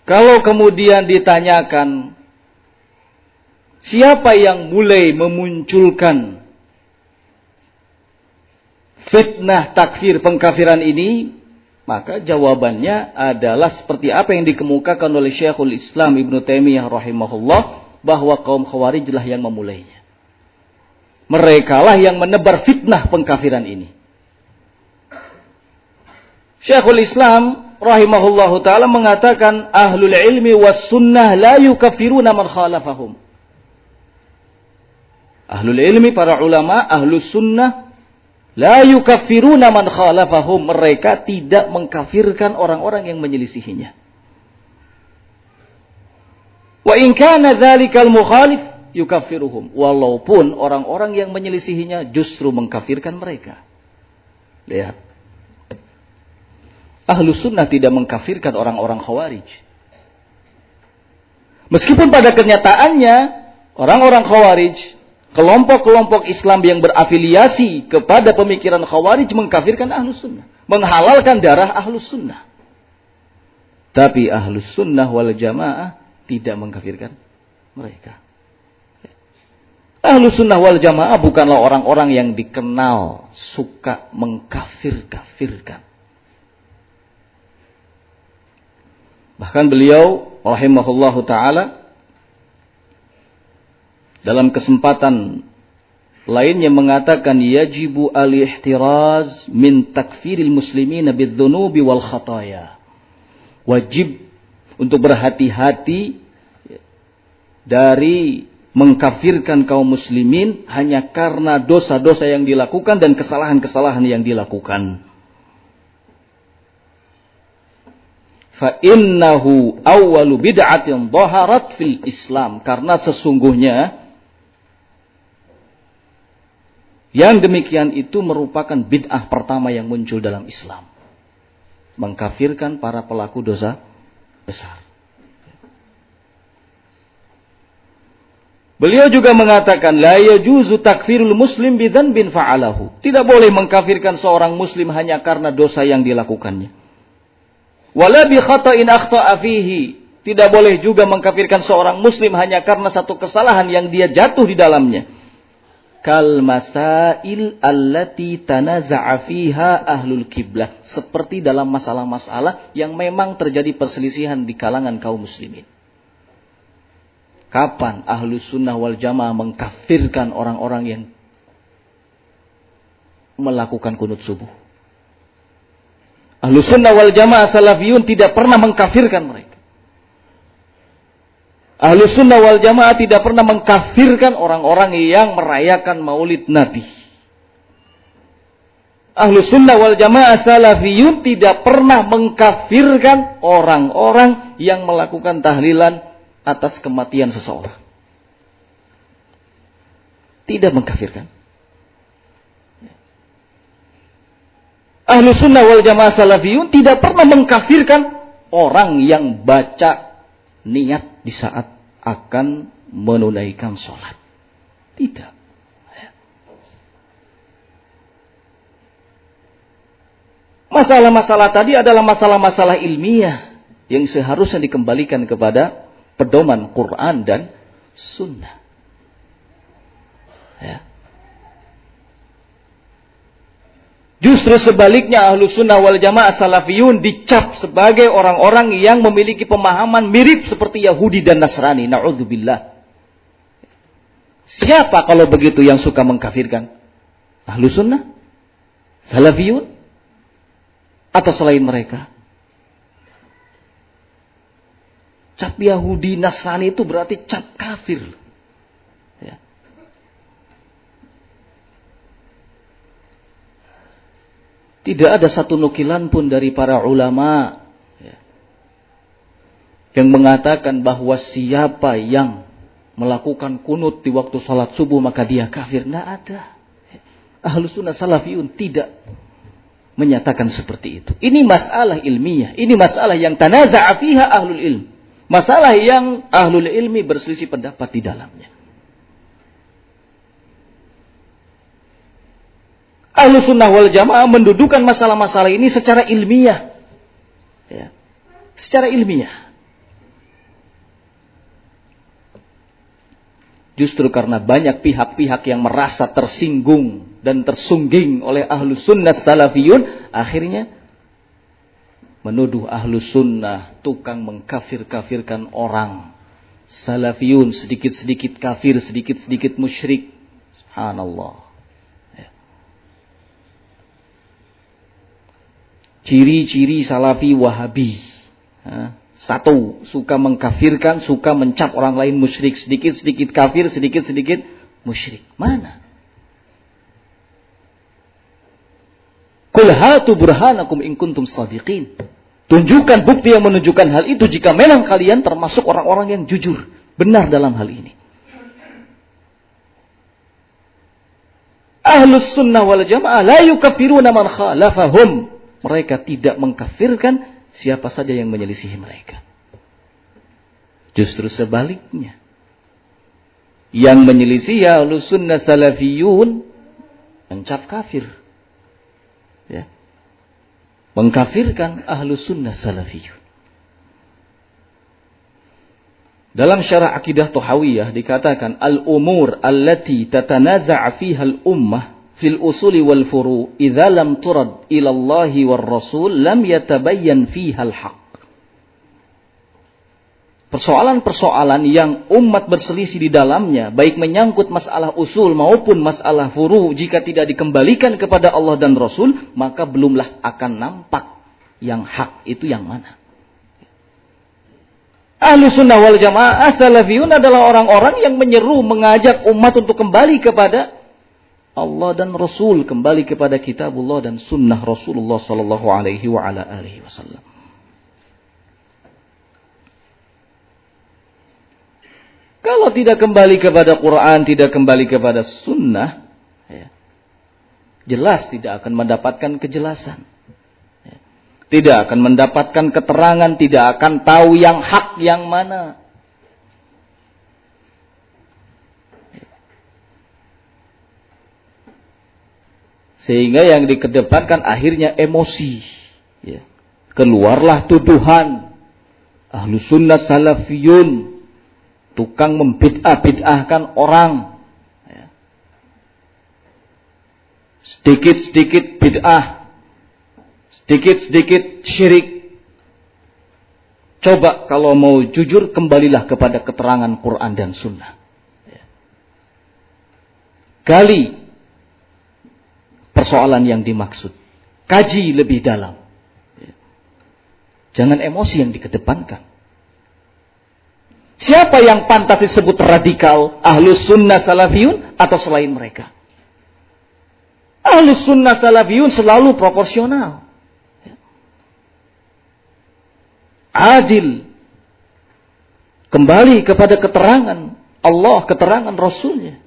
Kalau kemudian ditanyakan, siapa yang mulai memunculkan fitnah takfir pengkafiran ini? Maka jawabannya adalah seperti apa yang dikemukakan oleh Syekhul Islam Ibnu Taimiyah rahimahullah, bahwa kaum Khawarij lah yang memulainya. Mereka lah yang menebar fitnah pengkafiran ini. Syekhul Islam rahimahullahu ta'ala mengatakan, ahlul ilmi was sunnah la yukaffiruna man khalafahum. Ahlul ilmi, para ulama, ahlus sunnah, la yukaffiruna man khalafahum. Mereka tidak mengkafirkan orang-orang yang menyelisihinya. Wa in kana dzalikal mukhalif yukaffiruhum. Walaupun orang-orang yang menyelisihinya justru mengkafirkan mereka. Lihat. Ahlus sunnah tidak mengkafirkan orang-orang Khawarij. Meskipun pada kenyataannya orang-orang Khawarij, kelompok-kelompok Islam yang berafiliasi kepada pemikiran Khawarij mengkafirkan Ahlus sunnah, menghalalkan darah Ahlus sunnah. Tapi Ahlus sunnah wal jamaah tidak mengkafirkan mereka. Ahlus sunnah wal jamaah bukanlah orang-orang yang dikenal suka mengkafir-kafirkan. Bahkan beliau rahimahullahu ta'ala dalam kesempatan lainnya mengatakan, yajibu al-ihtiraz min takfiril muslimina bidzunubi wal khataya. Wajib untuk berhati-hati dari mengkafirkan kaum muslimin hanya karena dosa-dosa yang dilakukan dan kesalahan-kesalahan yang dilakukan. Fa innahu awwalu bid'atin dhaharat fil Islam. Karena sesungguhnya yang demikian itu merupakan bid'ah pertama yang muncul dalam Islam. Mengkafirkan para pelaku dosa besar. Beliau juga mengatakan, la yajuzu takfirul muslim bidzanbin fa'alahu. Tidak boleh mengkafirkan seorang muslim hanya karena dosa yang dilakukannya. Wala bi khata'in akhta'a fihi. Tidak boleh juga mengkafirkan seorang muslim hanya karena satu kesalahan yang dia jatuh di dalamnya. Kal masail allati tanaza'a fiha ahlul kiblah. Seperti dalam masalah-masalah yang memang terjadi perselisihan di kalangan kaum muslimin. Kapan Ahlus sunnah wal jamaah mengkafirkan orang-orang yang melakukan kunut subuh? Ahlus sunnah wal jamaah salafiyun tidak pernah mengkafirkan mereka. Ahlus sunnah wal jamaah tidak pernah mengkafirkan orang-orang yang merayakan maulid Nabi. Ahlus sunnah wal jamaah salafiyun tidak pernah mengkafirkan orang-orang yang melakukan tahlilan atas kematian seseorang. Tidak mengkafirkan. Ahlus sunnah wal jamaah salafiyun tidak pernah mengkafirkan orang yang baca niat di saat akan menunaikan sholat. Tidak. Masalah-masalah tadi adalah masalah-masalah ilmiah yang seharusnya dikembalikan kepada pedoman Quran dan Sunnah. Ya. Justru sebaliknya Ahlus sunnah wal jamaah salafiyun dicap sebagai orang-orang yang memiliki pemahaman mirip seperti Yahudi dan Nasrani. Na'udzubillah. Siapa kalau begitu yang suka mengkafirkan? Ahlus sunnah? Salafiyun? Atau selain mereka? Cap Yahudi Nasrani itu berarti cap kafir. Ya. Tidak ada satu nukilan pun dari para ulama ya, yang mengatakan bahwa siapa yang melakukan kunut di waktu salat subuh maka dia kafir. Tidak ada. Ahlus sunnah salafiyun tidak menyatakan seperti itu. Ini masalah ilmiah. Ini masalah yang tanaza'a fiha ahlul ilm. Masalah yang ahlul ilmi berselisih pendapat di dalamnya. Ahlus sunnah wal jamaah mendudukan masalah-masalah ini secara ilmiah. Ya. Secara ilmiah. Justru karena banyak pihak-pihak yang merasa tersinggung dan tersungging oleh Ahlus Sunnah Salafiyun, akhirnya menuduh Ahlus Sunnah tukang mengkafir-kafirkan orang. Salafiyun sedikit-sedikit kafir, sedikit-sedikit musyrik. Subhanallah. Ciri-ciri Salafi Wahabi. Satu, suka mengkafirkan, suka mencap orang lain musyrik. Sedikit-sedikit kafir, sedikit-sedikit musyrik. Mana? Qul hatu burhanakum in kuntum shadiqin. Tunjukkan bukti yang menunjukkan hal itu jika memang kalian termasuk orang-orang yang jujur, benar dalam hal ini. Ahlus sunnah wal jamaah la yukaffiruna man khalafahum. Mereka tidak mengkafirkan siapa saja yang menyelisihi mereka. Justru sebaliknya. Yang menyelisihi Ahlus Sunnah Salafiyun mencap kafir. Ya. Mengkafirkan Ahlus Sunnah Salafiyun. Dalam syarah akidah Tuhawiyah dikatakan al-umur allati tatanaza'a fiha al-ummah fil usuli wal furu' idza lam turad ila Allah war Rasul lam yatabayyan fiha al-haq. Persoalan-persoalan yang umat berselisih di dalamnya, baik menyangkut masalah usul maupun masalah furu', jika tidak dikembalikan kepada Allah dan Rasul, maka belumlah akan nampak yang hak itu yang mana. Ahlus Sunnah wal Jamaah Salafiyun adalah orang-orang yang menyeru, mengajak umat untuk kembali kepada Allah dan Rasul, kembali kepada kitabullah dan sunnah Rasulullah sallallahu alaihi wa ala alihi wasallam. Kalau tidak kembali kepada Quran, tidak kembali kepada sunnah, ya, jelas tidak akan mendapatkan kejelasan. Ya, tidak akan mendapatkan keterangan, tidak akan tahu yang hak yang mana. Sehingga yang dikedepankan akhirnya emosi. Ya. Keluarlah tuduhan Ahlus Sunnah Salafiyun tukang membid'ah-bid'ahkan orang. Ya. Sedikit-sedikit bid'ah, sedikit-sedikit syirik. Coba kalau mau jujur, kembalilah kepada keterangan Quran dan Sunnah. Ya. Gali persoalan yang dimaksud. Kaji lebih dalam. Ya. Jangan emosi yang dikedepankan. Siapa yang pantas disebut radikal? Ahlus Sunnah Salafiyun atau selain mereka? Ahlus Sunnah Salafiyun selalu proporsional. Adil. Kembali kepada keterangan Allah, keterangan Rasulnya.